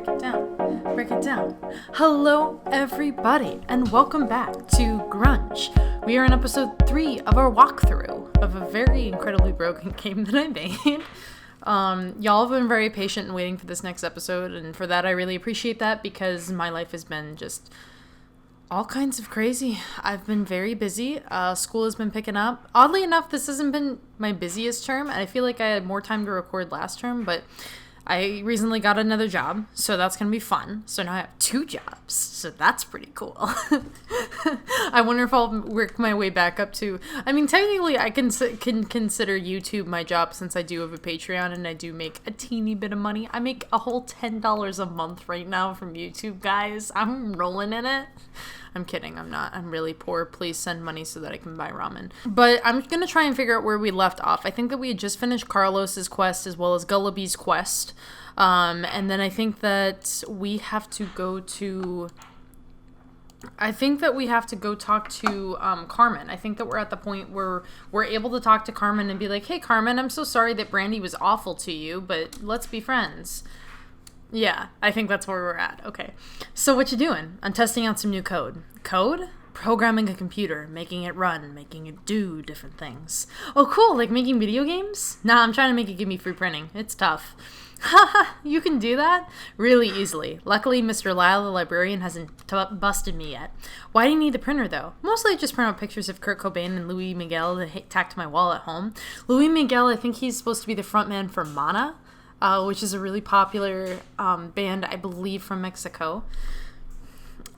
break it down, break it down. Hello, everybody, and welcome back to Grunge. We are in episode 3 of our walkthrough of a very incredibly broken game that I made. Y'all have been very patient in waiting for this next episode, and for that I really appreciate that because my life has been just all kinds of crazy. I've been very busy. School has been picking up. Oddly enough, this hasn't been my busiest term. I feel like I had more time to record last term, but I recently got another job, so that's going to be fun. So now I have 2 jobs, so that's pretty cool. I wonder if I'll work my way back up to... I mean, technically, I can consider YouTube my job since I do have a Patreon and I do make a teeny bit of money. I make a whole $10 a month right now from YouTube, guys. I'm rolling in it. I'm kidding, I'm not. I'm really poor. Please send money so that I can buy ramen. But I'm going to try and figure out where we left off. I think that we had just finished Carlos's quest as well as Gulliby's quest. And then I think that we have to go to... talk to Carmen. I think that we're at the point where we're able to talk to Carmen and be like, hey, Carmen, I'm so sorry that Brandy was awful to you, but let's be friends. Yeah, I think that's where we're at. Okay. So what you doing? I'm testing out some new code. Code? Programming a computer, making it run, making it do different things. Oh, cool. Like making video games? Nah, I'm trying to make it give me free printing. It's tough. Haha, you can do that? Really easily. Luckily, Mr. Lyle, the librarian, hasn't busted me yet. Why do you need the printer, though? Mostly I just print out pictures of Kurt Cobain and Louis Miguel to tack to my wall at home. Louis Miguel, I think he's supposed to be the frontman for Mana, which is a really popular band, I believe, from Mexico.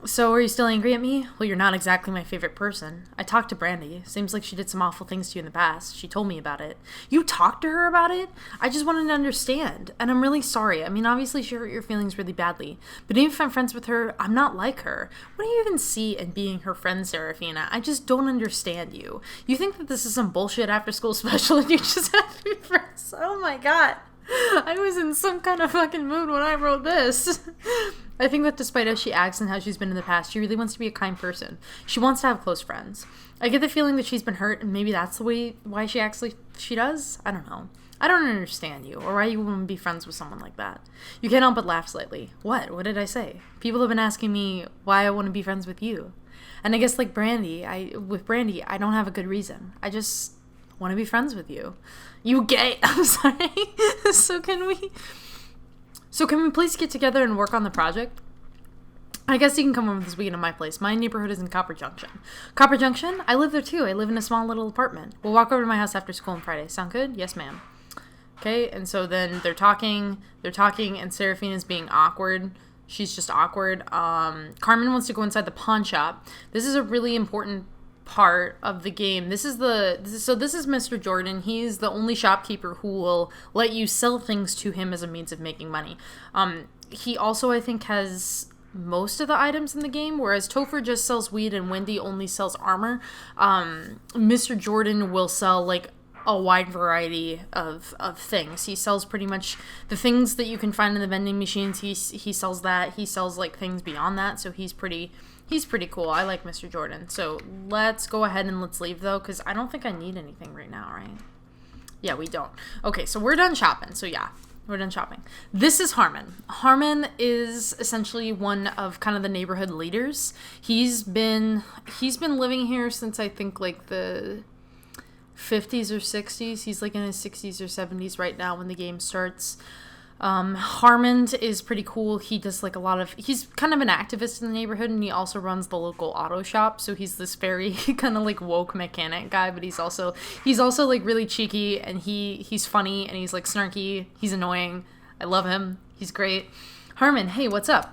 So, are you still angry at me? Well, you're not exactly my favorite person. I talked to Brandy. Seems like she did some awful things to you in the past. She told me about it. You talked to her about it? I just wanted to understand. And I'm really sorry. I mean, obviously she hurt your feelings really badly. But even if I'm friends with her, I'm not like her. What do you even see in being her friend, Serafina? I just don't understand you. You think that this is some bullshit after school special and you just have to be friends? Oh my god. I was in some kind of fucking mood when I wrote this. I think that despite how she acts and how she's been in the past, she really wants to be a kind person. She wants to have close friends. I get the feeling that she's been hurt, and maybe that's the way why she acts like she does. I don't know. I don't understand you, or why you wouldn't be friends with someone like that. You can't help but laugh slightly. What? What did I say? People have been asking me why I want to be friends with you. And I guess like with Brandy, I don't have a good reason. I just want to be friends with you. You gay. I'm sorry. So can we please get together and work on the project? I guess you can come over this weekend to my place. My neighborhood is in Copper Junction. Copper Junction? I live there too. I live in a small little apartment. We'll walk over to my house after school on Friday. Sound good? Yes, ma'am. Okay, and so then they're talking, and Serafina's being awkward. She's just awkward. Carmen wants to go inside the pawn shop. This is a really important part of the game. This is Mr. Jordan. He's the only shopkeeper who will let you sell things to him as a means of making money. He also, I think, has most of the items in the game, whereas Topher just sells weed and Wendy only sells armor. Mr. Jordan will sell like a wide variety of things. He sells pretty much the things that you can find in the vending machines. He sells that. He sells like things beyond that, so he's pretty cool. I like Mr. Jordan. So let's go ahead and let's leave, though, because I don't think I need anything right now, right? Yeah, we don't. Okay, so we're done shopping. So yeah, we're done shopping. This is Harmon. Harmon is essentially one of kind of the neighborhood leaders. He's been living here since I think like the 50s or 60s. He's like in his 60s or 70s right now when the game starts. Harmon is pretty cool. He does like he's kind of an activist in the neighborhood, and he also runs the local auto shop. So he's this very kind of like woke mechanic guy, but he's also like really cheeky, and he's funny, and he's like snarky. He's annoying. I love him. He's great. Harmon, hey, what's up?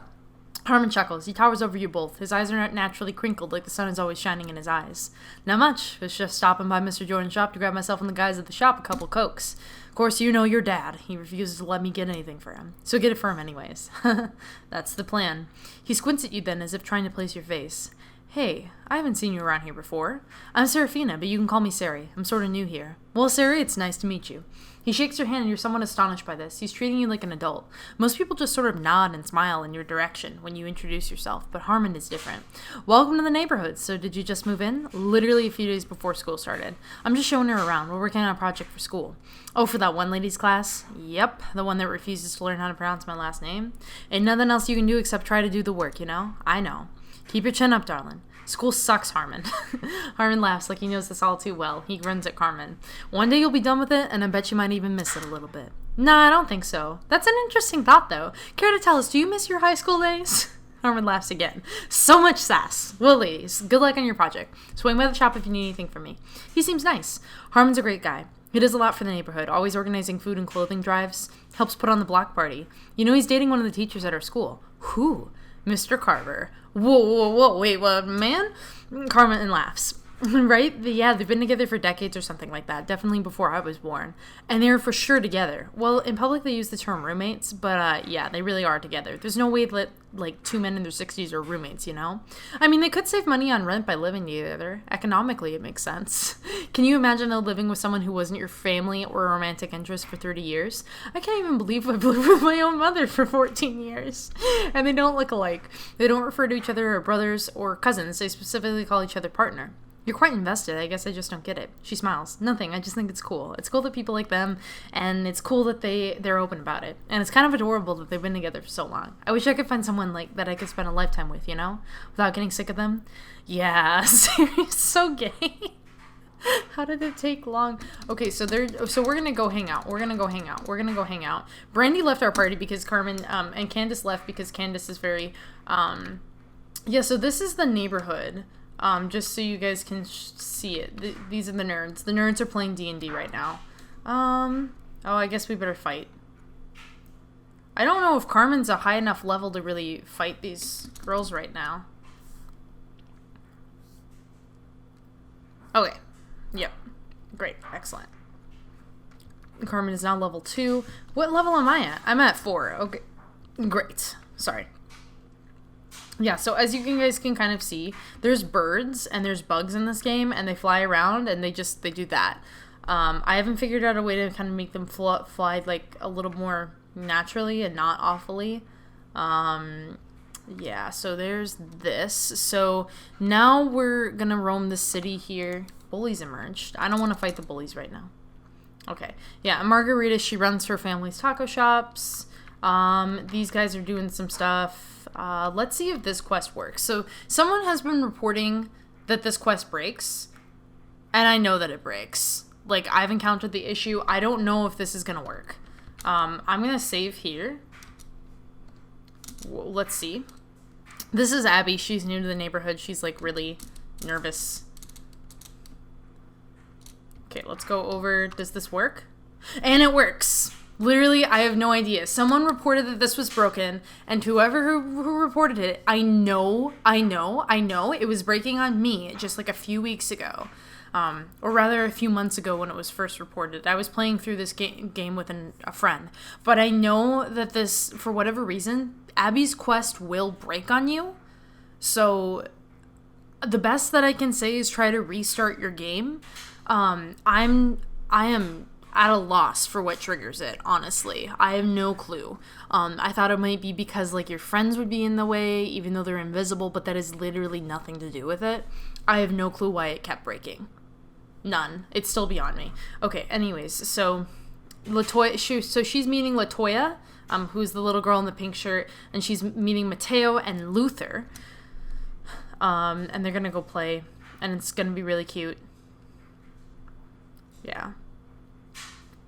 Harmon chuckles. He towers over you both. His eyes are not naturally crinkled like the sun is always shining in his eyes. Not much. Was just stopping by Mr. Jordan's shop to grab myself and the guys at the shop a couple Cokes. Of course, you know your dad. He refuses to let me get anything for him. So get it for him anyways. That's the plan. He squints at you then as if trying to place your face. Hey, I haven't seen you around here before. I'm Serafina, but you can call me Seri. I'm sort of new here. Well, Seri, it's nice to meet you. He shakes your hand and you're somewhat astonished by this. He's treating you like an adult. Most people just sort of nod and smile in your direction when you introduce yourself, but Harmon is different. Welcome to the neighborhood. So did you just move in? Literally a few days before school started. I'm just showing her around. We're working on a project for school. Oh, for that one ladies class? Yep, the one that refuses to learn how to pronounce my last name. Ain't nothing else you can do except try to do the work, you know? I know. Keep your chin up, darling. School sucks, Harmon. Harmon laughs like he knows this all too well. He grins at Carmen. One day you'll be done with it, and I bet you might even miss it a little bit. Nah, I don't think so. That's an interesting thought, though. Care to tell us, do you miss your high school days? Harmon laughs again. So much sass. Well, ladies, good luck on your project. Swing by the shop if you need anything from me. He seems nice. Harmon's a great guy. He does a lot for the neighborhood, always organizing food and clothing drives, helps put on the block party. You know he's dating one of the teachers at our school. Who? Mr. Carver. Whoa, wait, what, man? Carmen laughs. Right? Yeah, they've been together for decades or something like that. Definitely before I was born. And they're for sure together. Well, in public they use the term roommates, but yeah, they really are together. There's no way that, like, two men in their 60s are roommates, you know? I mean, they could save money on rent by living together. Economically, it makes sense. Can you imagine living with someone who wasn't your family or a romantic interest for 30 years? I can't even believe I've lived with my own mother for 14 years. And they don't look alike. They don't refer to each other as brothers or cousins. They specifically call each other partner. You're quite invested. I guess I just don't get it. She smiles. Nothing. I just think it's cool. It's cool that people like them, and it's cool that they're open about it. And it's kind of adorable that they've been together for so long. I wish I could find someone like that I could spend a lifetime with, you know? Without getting sick of them. Yeah, seriously, so gay. How did it take long? Okay, so we're gonna go hang out. We're gonna go hang out. Brandy left our party because Carmen and Candace left because Candace is very yeah, so this is the neighborhood. Just so you guys can see it. These are the nerds. The nerds are playing D&D right now. Oh, I guess we better fight. I don't know if Carmen's a high enough level to really fight these girls right now. Okay. Yep. Great. Excellent. Carmen is now level 2. What level am I at? I'm at 4. Okay. Great. Sorry. Yeah, so as you guys can kind of see, there's birds and there's bugs in this game, and they fly around, and they do that. I haven't figured out a way to kind of make them fly like a little more naturally and not awfully. Yeah, so there's this. So now we're gonna roam the city here. Bullies emerged. I don't want to fight the bullies right now. Okay, yeah, Margarita, she runs her family's taco shops. These guys are doing some stuff. Let's see if this quest works. So someone has been reporting that this quest breaks, and I know that it breaks. Like, I've encountered the issue. I don't know if this is gonna work. I'm gonna save here. Let's see. This is Abby. She's new to the neighborhood. She's like really nervous. Okay, let's go over. Does this work? And it works. Literally, I have no idea. Someone reported that this was broken, and whoever who reported it, I know, it was breaking on me just like a few weeks ago. Or rather a few months ago when it was first reported. I was playing through this game with a friend. But I know that this, for whatever reason, Abby's quest will break on you. So the best that I can say is try to restart your game. I am at a loss for what triggers it, honestly. I have no clue. I thought it might be because like your friends would be in the way, even though they're invisible, but that is literally nothing to do with it. I have no clue why it kept breaking. None. It's still beyond me. Okay, anyways, so Latoya, she's meeting Latoya, who's the little girl in the pink shirt, and she's meeting Mateo and Luther. And they're gonna go play, and it's gonna be really cute. Yeah.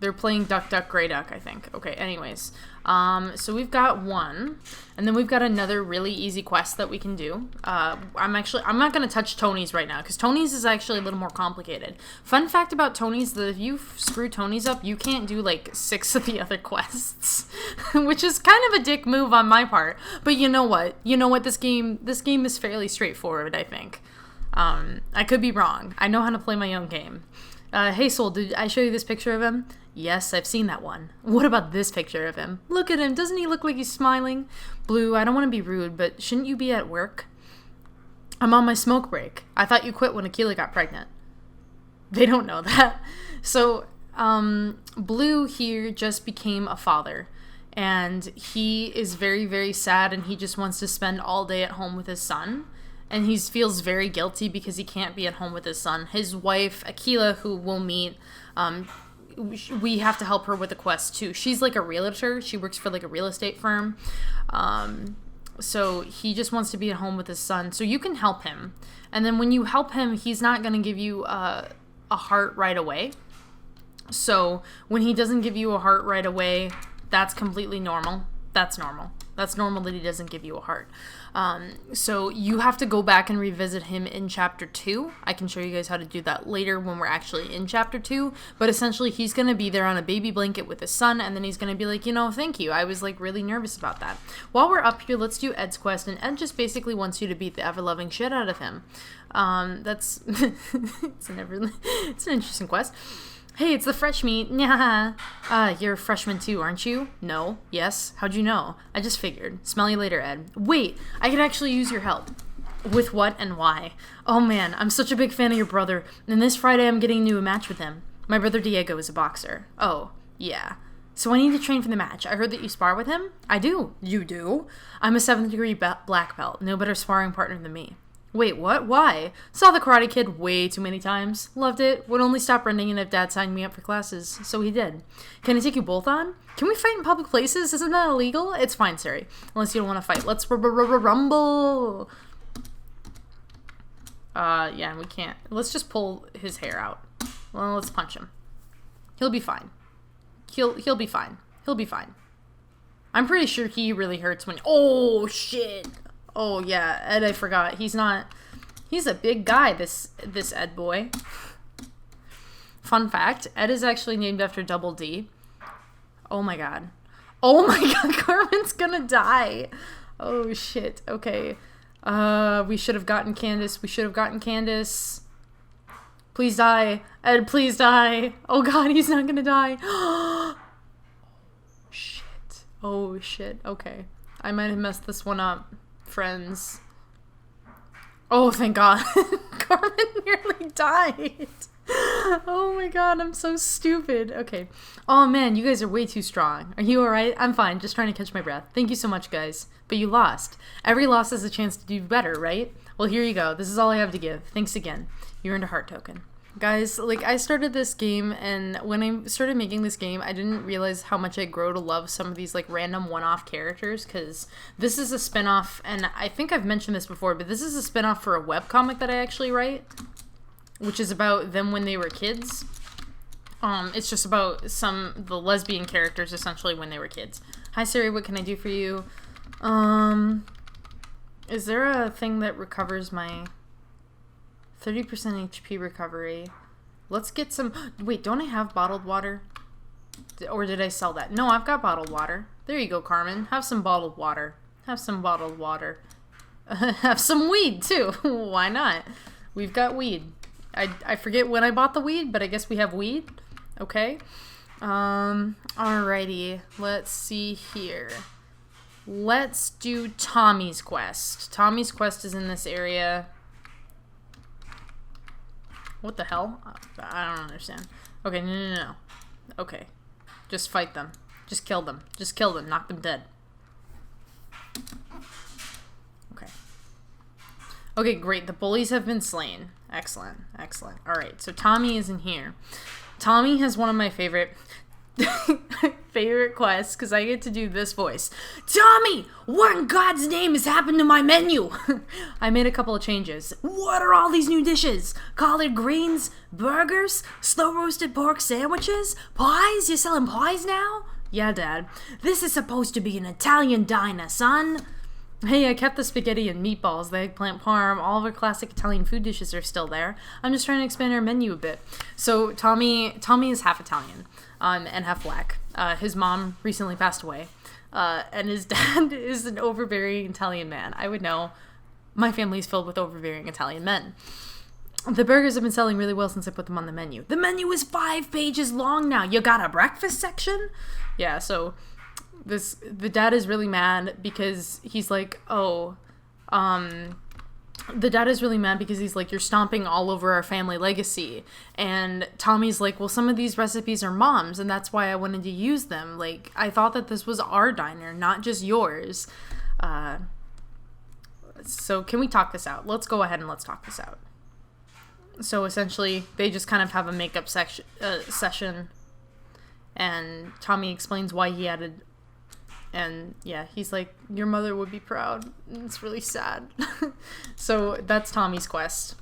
They're playing Duck, Duck, Grey Duck, I think. Okay, anyways. So we've got one. And then we've got another really easy quest that we can do. I'm not going to touch Tony's right now, because Tony's is actually a little more complicated. Fun fact about Tony's, that if you screw Tony's up, you can't do, like, 6 of the other quests. Which is kind of a dick move on my part. But you know what? This game is fairly straightforward, I think. I could be wrong. I know how to play my own game. Hey Soul, did I show you this picture of him? Yes, I've seen that one. What about this picture of him? Look at him. Doesn't he look like he's smiling? Blue, I don't want to be rude, but shouldn't you be at work? I'm on my smoke break. I thought you quit when Akila got pregnant. They don't know that. So, Blue here just became a father. And he is very, very sad, and he just wants to spend all day at home with his son. And he feels very guilty because he can't be at home with his son. His wife, Akila, who we'll meet, we have to help her with a quest too. She's like a realtor. She works for like a real estate firm. So he just wants to be at home with his son. So you can help him. And then when you help him, he's not going to give you a heart right away. So when he doesn't give you a heart right away, that's completely normal. That's normal. That's normal that he doesn't give you a heart. So you have to go back and revisit him in chapter 2. I can show you guys how to do that later when we're actually in chapter 2. But essentially, he's going to be there on a baby blanket with his son, and then he's going to be like, thank you. I was like really nervous about that. While we're up here, let's do Ed's quest. And Ed just basically wants you to beat the ever-loving shit out of him. That's it's an interesting quest. Hey, it's the fresh meat. Yeah. You're a freshman too, aren't you? No. Yes. How'd you know? I just figured. Smell you later, Ed. Wait, I could actually use your help. With what and why? Oh man, I'm such a big fan of your brother, and this Friday I'm getting into a match with him. My brother Diego is a boxer. Oh, yeah. So I need to train for the match. I heard that you spar with him? I do. You do? I'm a 7th degree black belt. No better sparring partner than me. Wait, what? Why? Saw The Karate Kid way too many times. Loved it. Would only stop running and if Dad signed me up for classes. So he did. Can I take you both on? Can we fight in public places? Isn't that illegal? It's fine, Seri. Unless you don't want to fight. Let's rumble. Yeah, we can't. Let's just pull his hair out. Well, let's punch him. He'll be fine. He'll be fine. He'll be fine. I'm pretty sure he really hurts when... Oh, shit. Oh, yeah, Ed, I forgot. He's a big guy, this Ed boy. Fun fact, Ed is actually named after Double D. Oh my god. Oh my god, Carmen's gonna die. Oh, shit. Okay. We should have gotten Candace. Please die. Ed, please die. Oh god, he's not gonna die. Shit. Oh, shit. Okay. I might have messed this one up. Friends. Oh, thank God. Carmen nearly died. Oh my god, I'm so stupid. Okay. Oh man, you guys are way too strong. Are you alright? I'm fine, just trying to catch my breath. Thank you so much, guys. But you lost. Every loss is a chance to do better, right? Well, here you go. This is all I have to give. Thanks again. You earned a heart token. Guys, like, I started this game, and when I started making this game, I didn't realize how much I grow to love some of these, like, random one-off characters, because this is a spin-off, and I think I've mentioned this before, but this is a spin-off for a webcomic that I actually write, which is about them when they were kids. It's just about the lesbian characters, essentially, when they were kids. Hi, Seri, what can I do for you? Is there a thing that recovers my... 30% HP recovery. Let's get some... Wait, don't I have bottled water? Or did I sell that? No, I've got bottled water. There you go, Carmen. Have some bottled water. Have some bottled water. Have some weed, too. Why not? We've got weed. I forget when I bought the weed, but I guess we have weed. Okay. Alrighty. Let's see here. Let's do Tommy's quest. Tommy's quest is in this area... What the hell? I don't understand. Okay, no. Okay. Just fight them. Just kill them. Just kill them. Knock them dead. Okay. Okay, great. The bullies have been slain. Excellent. Excellent. Alright, so Tommy is in here. Tommy has one of my favorite quests, because I get to do this voice. Tommy! What in God's name has happened to my menu? I made a couple of changes. What are all these new dishes? Collard greens? Burgers? Slow-roasted pork sandwiches? Pies? You're selling pies now? Yeah, Dad. This is supposed to be an Italian diner, son. Hey, I kept the spaghetti and meatballs, the eggplant parm, all of our classic Italian food dishes are still there. I'm just trying to expand our menu a bit. So Tommy is half Italian and half black. His mom recently passed away, and his dad is an overbearing Italian man. I would know. My family's filled with overbearing Italian men. The burgers have been selling really well since I put them on the menu. The menu is 5 pages long now. You got a breakfast section? Yeah, so... the dad is really mad because he's like, the dad is really mad because he's like, you're stomping all over our family legacy. And Tommy's like, well, some of these recipes are mom's, and that's why I wanted to use them. Like, I thought that this was our diner, not just yours. So can we talk this out? Let's go ahead and let's talk this out. So essentially, they just kind of have a makeup session, and Tommy explains why he added. And yeah, he's like, your mother would be proud. It's really sad. So that's Tommy's quest.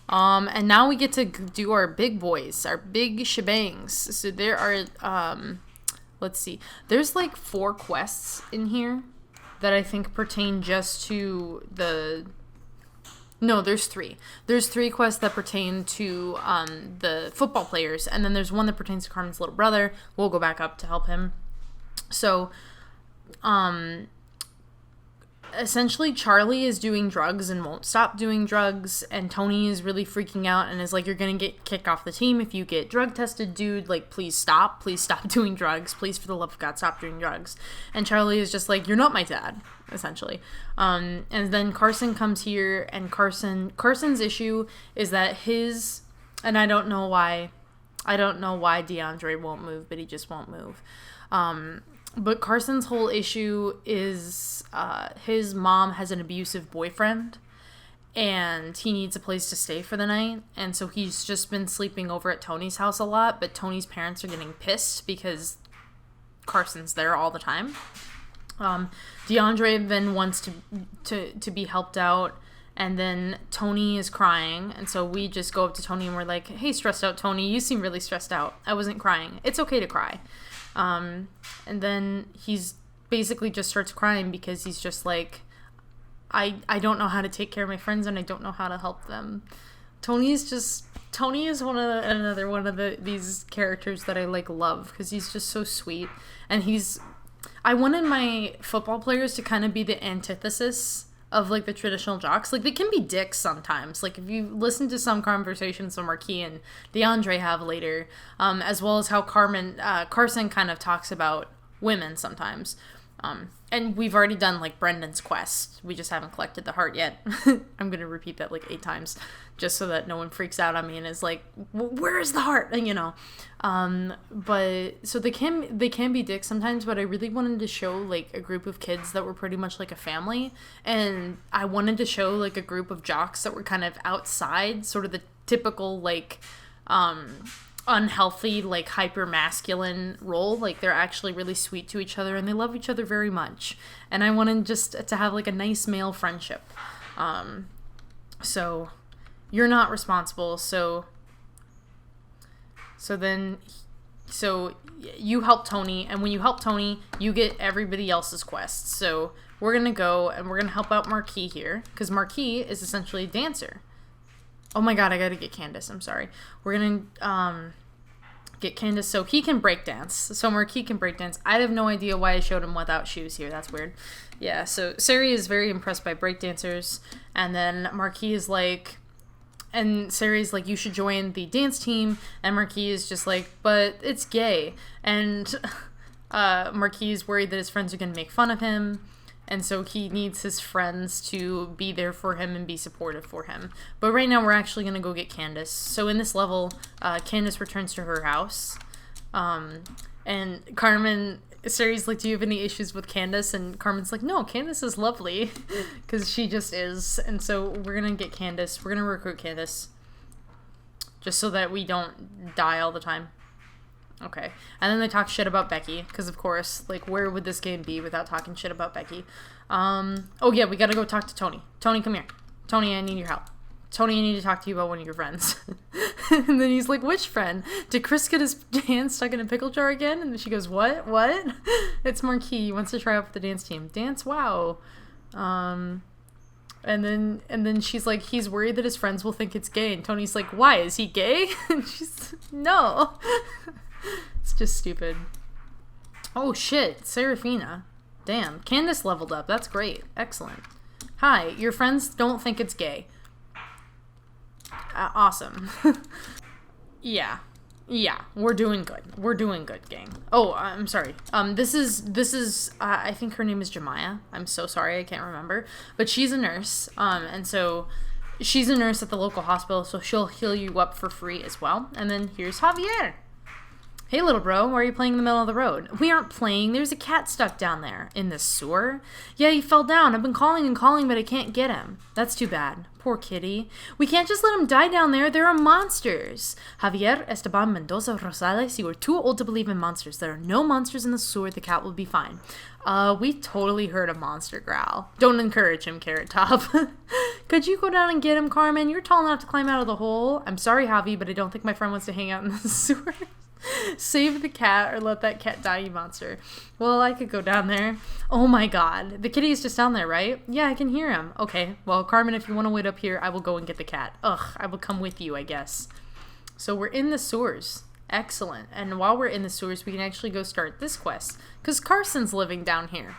And now we get to do our big boys, our big shebangs. So there are, let's see. There's like 4 quests in here that I think pertain just to the... No, there's 3. There's 3 quests that pertain to the football players. And then there's one that pertains to Carmen's little brother. We'll go back up to help him. So, essentially Charlie is doing drugs and won't stop doing drugs, and Tony is really freaking out and is like, you're gonna get kicked off the team if you get drug tested, dude. Like, please stop doing drugs. Please, for the love of God, stop doing drugs. And Charlie is just like, you're not my dad, essentially. And then Carson comes here, and Carson's issue is that and I don't know why DeAndre won't move, but he just won't move. But Carson's whole issue is his mom has an abusive boyfriend, and he needs a place to stay for the night. And so he's just been sleeping over at Tony's house a lot, but Tony's parents are getting pissed because Carson's there all the time. DeAndre then wants to be helped out, and then Tony is crying, and so we just go up to Tony and we're like, hey, stressed out Tony, you seem really stressed out. I wasn't crying. It's okay to cry. And then he's basically just starts crying because he's just like, I don't know how to take care of my friends, and I don't know how to help them. Tony is another one of these characters that I like love, because he's just so sweet. And I wanted my football players to kind of be the antithesis of like the traditional jocks. Like, they can be dicks sometimes. Like, if you listen to some conversations that Marquis and DeAndre have later, as well as how Carson kind of talks about women sometimes. And we've already done like Brendan's quest. We just haven't collected the heart yet. I'm gonna repeat that like 8 times just so that no one freaks out on me and is like, where is the heart? You know. But so they can be dicks sometimes, but I really wanted to show like a group of kids that were pretty much like a family, and I wanted to show like a group of jocks that were kind of outside sort of the typical like unhealthy, like hyper masculine role. Like, they're actually really sweet to each other and they love each other very much, and I wanted just to have like a nice male friendship. So you're not responsible, so you help Tony, and when you help Tony, you get everybody else's quests. So we're gonna go and we're gonna help out Marquis here, because Marquis is essentially a dancer. Oh my god, I gotta get Candace. I'm sorry. We're gonna get Candace so he can break dance. So Marquis can break dance. I have no idea why I showed him without shoes here. That's weird. Yeah, so SERI is very impressed by breakdancers. And then Marquis is like... And SERI's like, you should join the dance team. And Marquis is just like, but it's gay. And Marquis is worried that his friends are going to make fun of him. And so he needs his friends to be there for him and be supportive for him. But right now we're actually going to go get Candace. So in this level, Candace returns to her house. And Carmen, SERI's like, do you have any issues with Candace? And Carmen's like, no, Candace is lovely. Because she just is. And so we're going to get Candace. We're going to recruit Candace. Just so that we don't die all the time. Okay. And then they talk shit about Becky, because of course, like, where would this game be without talking shit about Becky? Oh yeah, we gotta go talk to Tony. Tony, come here. Tony, I need your help. Tony, I need to talk to you about one of your friends. And then he's like, which friend? Did Chris get his hand stuck in a pickle jar again? And then she goes, what? It's Marquis. He wants to try out for the dance team. Dance? Wow. And then she's like, he's worried that his friends will think it's gay. And Tony's like, why? Is he gay? And she's, no. It's just stupid. Oh shit, Serafina. Damn, Candace leveled up. That's great. Excellent. Hi, your friends don't think it's gay. Awesome. Yeah. Yeah, we're doing good. We're doing good, gang. Oh, I'm sorry. This is I think her name is Jemiah. I'm so sorry, I can't remember. But she's a nurse. And so she's a nurse at the local hospital, so she'll heal you up for free as well. And then here's Javier. Hey, little bro, why are you playing in the middle of the road? We aren't playing. There's a cat stuck down there. In the sewer? Yeah, he fell down. I've been calling and calling, but I can't get him. That's too bad. Poor kitty. We can't just let him die down there. There are monsters. Javier Esteban Mendoza Rosales, you are too old to believe in monsters. There are no monsters in the sewer. The cat will be fine. We totally heard a monster growl. Don't encourage him, Carrot Top. Could you go down and get him, Carmen? You're tall enough to climb out of the hole. I'm sorry, Javi, but I don't think my friend wants to hang out in the sewer. Save the cat or let that cat die, you monster. Well, I could go down there. Oh my god. The kitty is just down there, right? Yeah, I can hear him. Okay, well, Carmen, if you want to wait up here, I will go and get the cat. Ugh, I will come with you, I guess. So we're in the sewers. Excellent. And while we're in the sewers, we can actually go start this quest. Because Carson's living down here.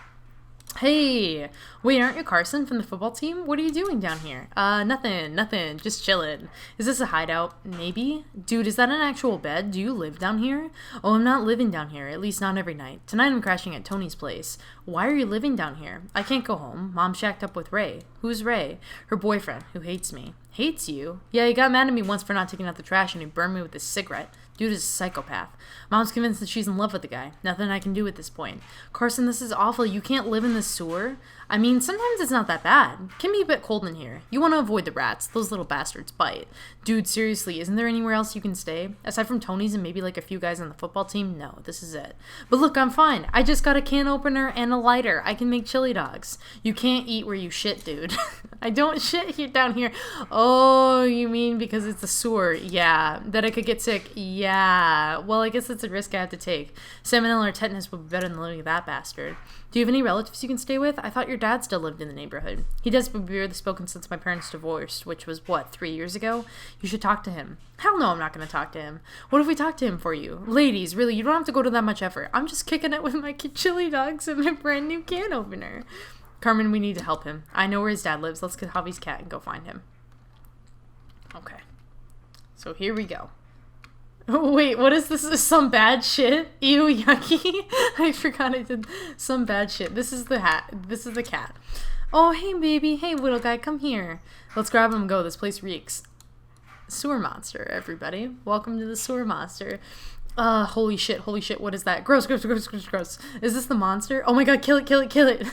Hey, wait, aren't you Carson from the football team? What are you doing down here? Nothing, just chilling. Is this a hideout? Maybe? Dude, is that an actual bed? Do you live down here? Oh, I'm not living down here, at least not every night. Tonight I'm crashing at Tony's place. Why are you living down here? I can't go home. Mom shacked up with Ray. Who's Ray? Her boyfriend, who hates me. Hates you? Yeah, he got mad at me once for not taking out the trash and he burned me with his cigarette. Dude is a psychopath. Mom's convinced that she's in love with the guy. Nothing I can do at this point. Carson, this is awful. You can't live in the sewer? I mean, sometimes it's not that bad. It can be a bit cold in here. You want to avoid the rats. Those little bastards bite. Dude, seriously, isn't there anywhere else you can stay? Aside from Tony's and maybe like a few guys on the football team? No, this is it. But look, I'm fine. I just got a can opener and a lighter. I can make chili dogs. You can't eat where you shit, dude. I don't shit here down here. Oh, you mean because it's a sewer? Yeah. That I could get sick? Yeah. Well, I guess it's a risk I have to take. Salmonella or tetanus would be better than living with that bastard. Do you have any relatives you can stay with? I thought your dad still lived in the neighborhood. He does, but we've barely spoken since my parents divorced, which was, what, 3 years ago? You should talk to him. Hell no, I'm not going to talk to him. What if we talk to him for you? Ladies, really, you don't have to go to that much effort. I'm just kicking it with my chili dogs and my brand new can opener. Carmen, we need to help him. I know where his dad lives. Let's get Javi's cat and go find him. Okay. So here we go. Oh, wait, what is this? Some bad shit? Ew, yucky. I forgot I did some bad shit. This is the hat. This is the cat. Oh, hey, baby. Hey, little guy, come here. Let's grab him and go. This place reeks. Sewer monster, everybody. Welcome to the sewer monster. Holy shit, what is that? Gross. Is this the monster? Oh my god, kill it.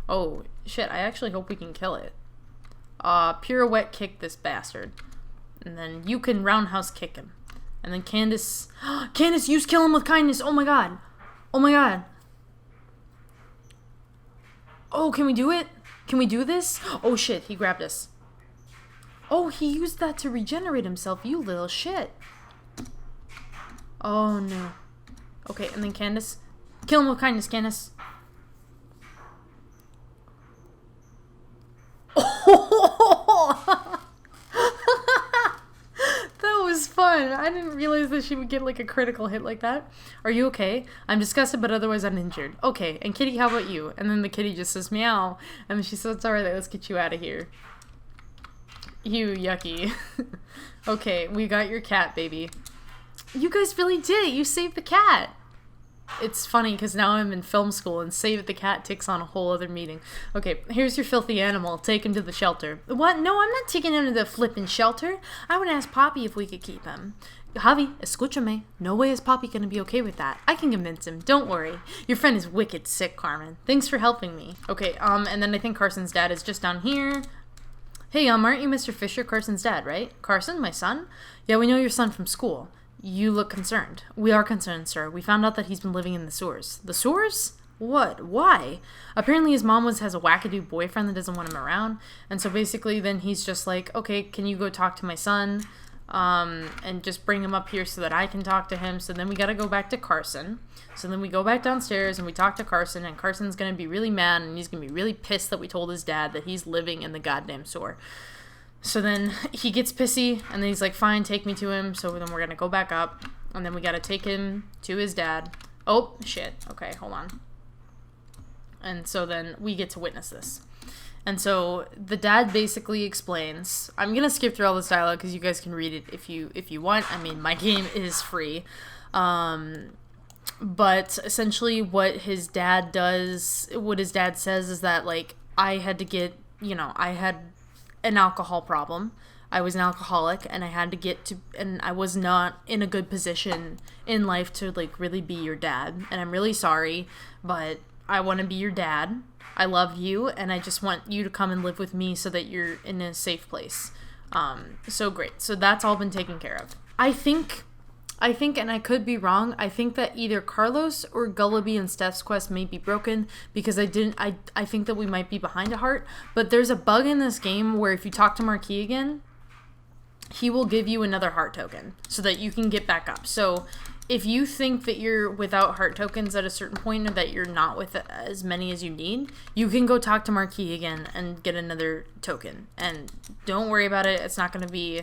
Oh, shit, I actually hope we can kill it. Pirouette kick this bastard. And then you can roundhouse kick him. And then Candace... Candace, use kill him with kindness. Oh my god. Oh, can we do it? Can we do this? Oh shit, he grabbed us. Oh, he used that to regenerate himself, you little shit. Oh no. Okay, and then Candace. Kill him with kindness, Candace. Oh! That was fun. I didn't realize that she would get like a critical hit like that. Are you okay? I'm disgusted, but otherwise uninjured. Okay, and Kitty, how about you? And then the kitty just says meow. And then she says, it's alright, let's get you out of here. You yucky. Okay, we got your cat, baby. You guys really did it. You saved the cat. It's funny because now I'm in film school and Save the Cat takes on a whole other meaning. Okay, here's your filthy animal. Take him to the shelter. What? No, I'm not taking him to the flippin' shelter. I would ask Poppy if we could keep him. Javi, escúchame. No way is Poppy gonna be okay with that. I can convince him. Don't worry. Your friend is wicked sick, Carmen. Thanks for helping me. Okay, and then I think Carson's dad is just down here. Hey, aren't you Mr. Fisher, Carson's dad, right? Carson, my son? Yeah, we know your son from school. You look concerned. We are concerned, sir. We found out that he's been living in the sewers. The sewers? What? Why? Apparently his mom has a wackadoo boyfriend that doesn't want him around. And so basically then he's just like, okay, can you go talk to my son? And just bring him up here so that I can talk to him. So then we gotta go back to Carson. So then we go back downstairs and we talk to Carson. And Carson's gonna be really mad and he's gonna be really pissed that we told his dad that he's living in the goddamn sewer. So then he gets pissy, and then he's like, fine, take me to him. So then we're going to go back up, and then we got to take him to his dad. Oh, shit. Okay, hold on. And so then we get to witness this. And so the dad basically explains, I'm going to skip through all this dialogue because you guys can read it if you want. I mean, my game is free. But essentially what his dad says is that, like, I had to get, I had an alcohol problem. I was an alcoholic, and I had to and I was not in a good position in life to, like, really be your dad. And I'm really sorry, but I want to be your dad. I love you, and I just want you to come and live with me so that you're in a safe place. So great. So that's all been taken care of. I think, and I could be wrong, I think that either Carlos or Gullaby and Steph's quest may be broken because I think that we might be behind a heart. But there's a bug in this game where if you talk to Marquis again, he will give you another heart token so that you can get back up. So if you think that you're without heart tokens at a certain point or that you're not with as many as you need, you can go talk to Marquis again and get another token. And don't worry about it. It's not going to be...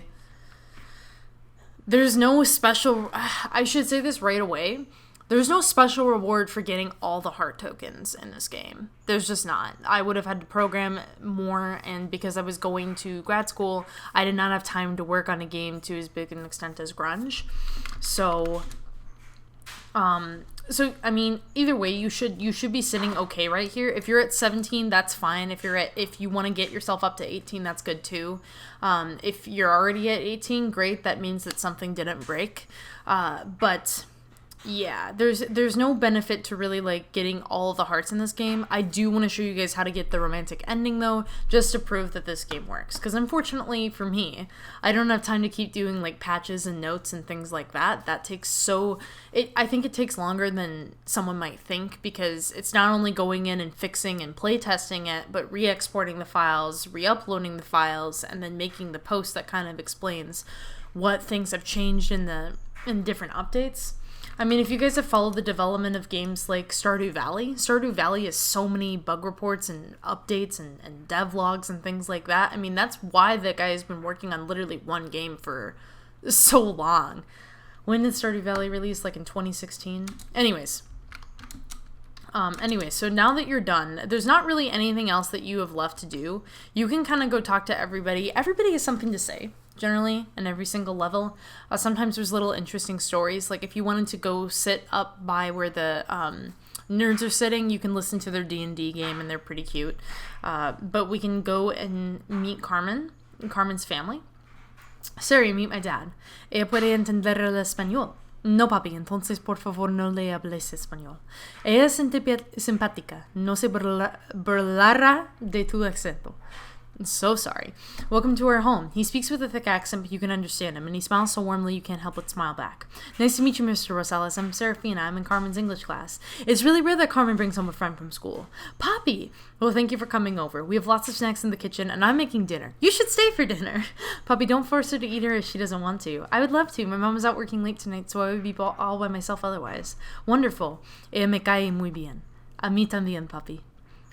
There's no special... I should say this right away. There's no special reward for getting all the heart tokens in this game. There's just not. I would have had to program more, and because I was going to grad school, I did not have time to work on a game to as big an extent as Grunge. So I mean, either way, you should be sitting okay right here. If you're at 17, that's fine. If you want to get yourself up to 18, that's good too. If you're already at 18, great. That means that something didn't break. But yeah, there's no benefit to really, like, getting all of the hearts in this game. I do want to show you guys how to get the romantic ending, though, just to prove that this game works. Because unfortunately for me, I don't have time to keep doing, like, patches and notes and things like that. That takes I think it takes longer than someone might think, because it's not only going in and fixing and play testing it, but re-exporting the files, re-uploading the files, and then making the post that kind of explains what things have changed in different updates. I mean, if you guys have followed the development of games like Stardew Valley has so many bug reports and updates and devlogs and things like that. I mean, that's why that guy has been working on literally one game for so long. When did Stardew Valley release? Like in 2016? Anyways, so now that you're done, there's not really anything else that you have left to do. You can kind of go talk to everybody. Everybody has something to say. Generally, in every single level. Sometimes there's little interesting stories. Like if you wanted to go sit up by where the nerds are sitting, you can listen to their D&D game, and they're pretty cute. But we can go and meet Carmen's family. Seri, meet my dad. Ella puede entender el español. No, papi, entonces por favor no le hables español. Ella es simpática. No se burlará de tu acento. I'm so sorry. Welcome to our home. He speaks with a thick accent, but you can understand him, and he smiles so warmly you can't help but smile back. Nice to meet you, Mr. Rosales. I'm Serafina. I'm in Carmen's English class. It's really rare that Carmen brings home a friend from school. Poppy! Well, thank you for coming over. We have lots of snacks in the kitchen, and I'm making dinner. You should stay for dinner. Poppy, don't force her to eat her if she doesn't want to. I would love to. My mom is out working late tonight, so I would be all by myself otherwise. Wonderful. Ella me cae muy bien. A mí también, papi.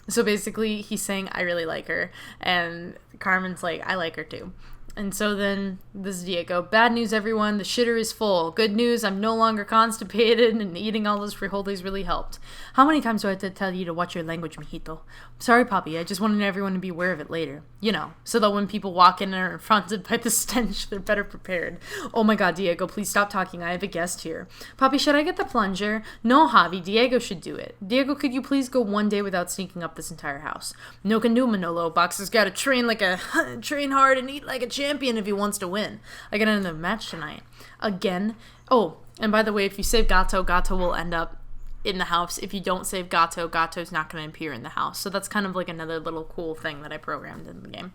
So basically, he's saying, I really like her. And Carmen's like, I like her too. And so then, this is Diego. Bad news, everyone. The shitter is full. Good news, I'm no longer constipated, and eating all those frijoles really helped. How many times do I have to tell you to watch your language, mijito? Sorry, Papi. I just wanted everyone to be aware of it later. You know, so that when people walk in and are confronted by the stench, they're better prepared. Oh my god, Diego, please stop talking. I have a guest here. Papi, should I get the plunger? No, Javi. Diego should do it. Diego, could you please go one day without sneaking up this entire house? No can do, Manolo. Boxer's gotta train hard and eat like a champion if he wants to win. I got another match tonight. Again. Oh, and by the way, if you save Gato, Gato will end up in the house. If you don't save Gato, Gato's not going to appear in the house. So that's kind of like another little cool thing that I programmed in the game.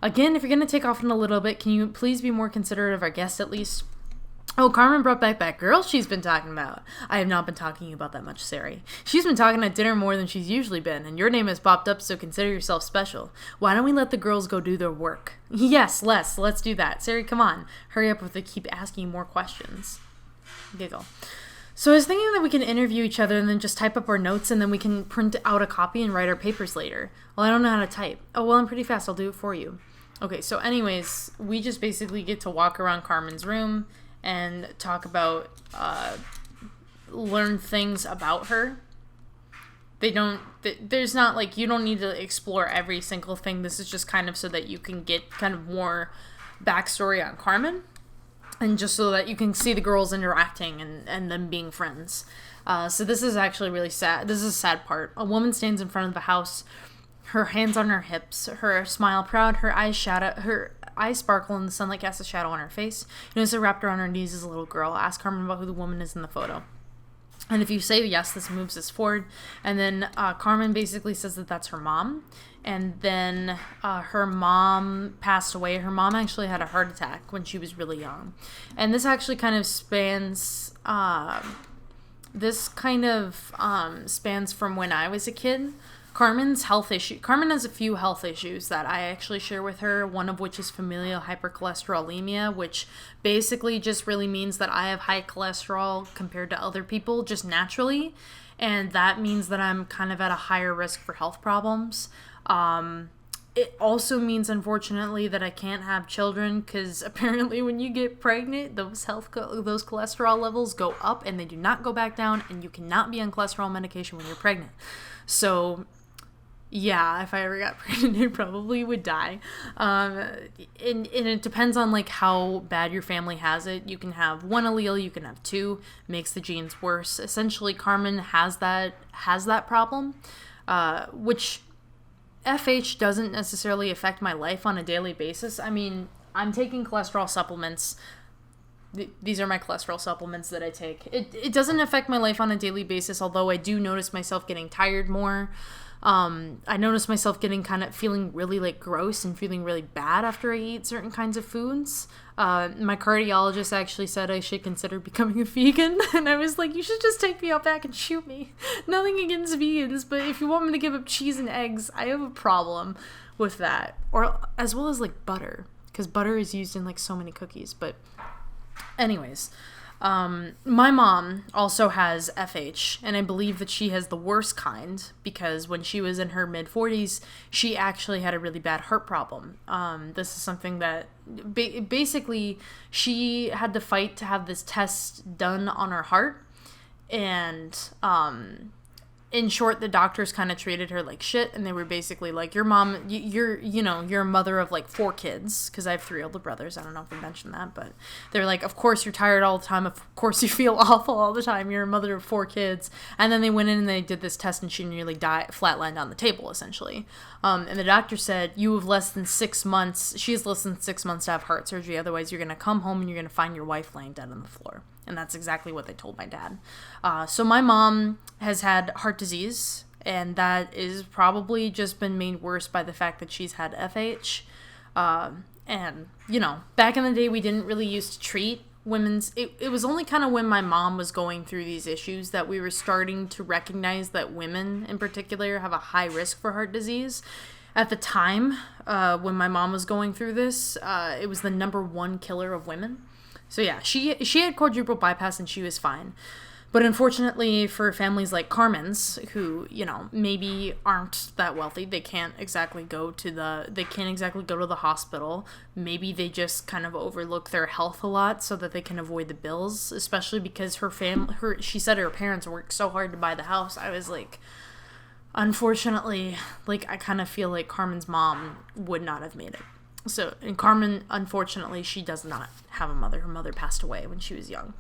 Again, if you're going to take off in a little bit, can you please be more considerate of our guest at least? Oh, Carmen brought back that girl she's been talking about. I have not been talking about that much, Seri. She's been talking at dinner more than she's usually been, and your name has popped up, so consider yourself special. Why don't we let the girls go do their work? Yes, let's do that. Seri, come on. Hurry up with the keep asking more questions. Giggle. So I was thinking that we can interview each other and then just type up our notes, and then we can print out a copy and write our papers later. Well, I don't know how to type. Oh, well, I'm pretty fast. I'll do it for you. Okay, so anyways, we just basically get to walk around Carmen's room and talk about, learn things about her. there's not like, you don't need to explore every single thing. This is just kind of so that you can get kind of more backstory on Carmen, and just so that you can see the girls interacting and them being friends. So this is actually really sad. This is a sad part. A woman stands in front of the house, her hands on her hips, her smile proud, her eyes sparkle, and the sunlight casts a shadow on her face. You notice a wrapped around her knees is a little girl. Ask Carmen about who the woman is in the photo. And if you say yes, this moves us forward. And then Carmen basically says that that's her mom. And then her mom passed away. Her mom actually had a heart attack when she was really young. And this actually kind of spans from when I was a kid. Carmen has a few health issues that I actually share with her, one of which is familial hypercholesterolemia, which basically just really means that I have high cholesterol compared to other people just naturally, and that means that I'm kind of at a higher risk for health problems. It also means, unfortunately, that I can't have children, because apparently when you get pregnant, those cholesterol levels go up and they do not go back down, and you cannot be on cholesterol medication when you're pregnant. So yeah, if I ever got pregnant, I probably would die. And it depends on like how bad your family has it. You can have one allele, you can have two, makes the genes worse. Essentially, Carmen has that problem, which FH doesn't necessarily affect my life on a daily basis. I mean, I'm taking cholesterol supplements. These are my cholesterol supplements that I take. It doesn't affect my life on a daily basis, although I do notice myself getting tired more. I notice myself feeling really like gross and feeling really bad after I eat certain kinds of foods. My cardiologist actually said I should consider becoming a vegan, and I was like, you should just take me out back and shoot me. Nothing against vegans, but if you want me to give up cheese and eggs, I have a problem with that. Or as well as like butter, because butter is used in like so many cookies. But anyways, my mom also has FH, and I believe that she has the worst kind, because when she was in her mid-40s, she actually had a really bad heart problem. This is something that basically she had to fight to have this test done on her heart, and in short, the doctors kind of treated her like shit, and they were basically like, your mom, you're a mother of like 4 kids, because I have 3 older brothers. I don't know if I mentioned that, but they're like, of course you're tired all the time, of course you feel awful all the time, you're a mother of 4 kids. And then they went in and they did this test, and she nearly flatlined on the table, essentially. And the doctor said, she has less than 6 months to have heart surgery, otherwise you're going to come home and you're going to find your wife laying dead on the floor. And that's exactly what they told my dad. So my mom has had heart disease, and that is probably just been made worse by the fact that she's had FH. And, back in the day, we didn't really used to treat women's... It was only kind of when my mom was going through these issues that we were starting to recognize that women, in particular, have a high risk for heart disease. At the time, when my mom was going through this, it was the number 1 killer of women. So yeah, she had quadruple bypass and she was fine. But unfortunately for families like Carmen's, who, maybe aren't that wealthy, they can't exactly go to the hospital. Maybe they just kind of overlook their health a lot so that they can avoid the bills, especially because she said her parents worked so hard to buy the house. I was like, unfortunately, like, I kind of feel like Carmen's mom would not have made it. So, and Carmen, unfortunately, she does not have a mother. Her mother passed away when she was young.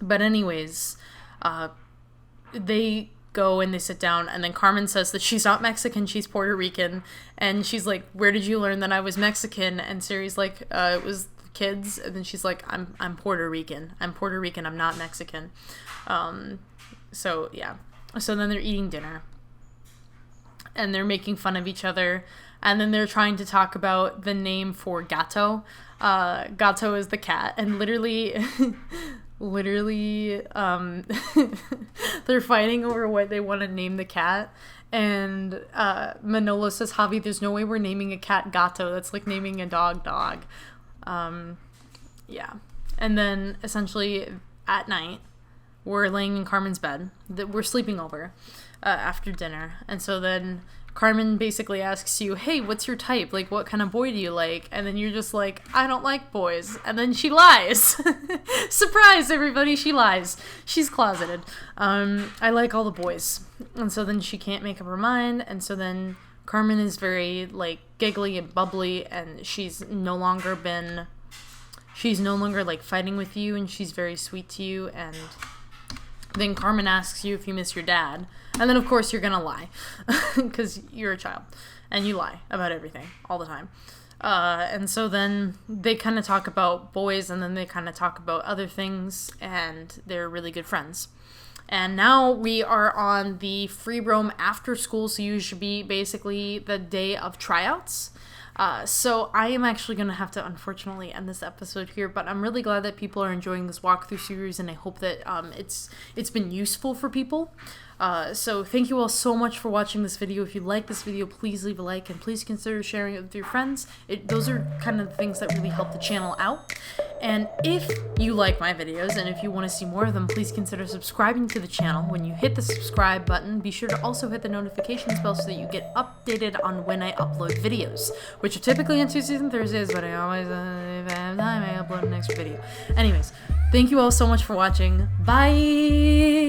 But anyways, they go and they sit down, and then Carmen says that she's not Mexican, she's Puerto Rican. And she's like, where did you learn that I was Mexican? And Sari's like, it was the kids. And then she's like, I'm Puerto Rican. I'm Puerto Rican, I'm not Mexican. So, yeah. So then they're eating dinner. And they're making fun of each other. And then they're trying to talk about the name for Gato. Gato is the cat. And literally, they're fighting over what they want to name the cat. And Manolo says, Javi, there's no way we're naming a cat Gato. That's like naming a dog. Yeah. And then, essentially, at night, we're laying in Carmen's bed. We're sleeping over after dinner. And so then Carmen basically asks you, hey, what's your type? Like, what kind of boy do you like? And then you're just like, I don't like boys. And then she lies. Surprise, everybody, she lies. She's closeted. I like all the boys. And so then she can't make up her mind. And so then Carmen is very, like, giggly and bubbly, and she's no longer, like, fighting with you, and she's very sweet to you. And then Carmen asks you if you miss your dad. And then, of course, you're gonna lie. Because you're a child. And you lie about everything. All the time. And so then they kind of talk about boys, and then they kind of talk about other things. And they're really good friends. And now we are on the free roam after school. So you should be basically the day of tryouts. So I am actually going to have to, unfortunately, end this episode here, but I'm really glad that people are enjoying this walkthrough series, and I hope that it's been useful for people. So thank you all so much for watching this video. If you like this video, please leave a like, and please consider sharing it with your friends. Those are kind of the things that really help the channel out. And if you like my videos, and if you want to see more of them, please consider subscribing to the channel. When you hit the subscribe button, be sure to also hit the notifications bell so that you get updated on when I upload videos, which are typically on Tuesdays and Thursdays, but I always, if I have time, I upload an extra video. Anyways, thank you all so much for watching. Bye!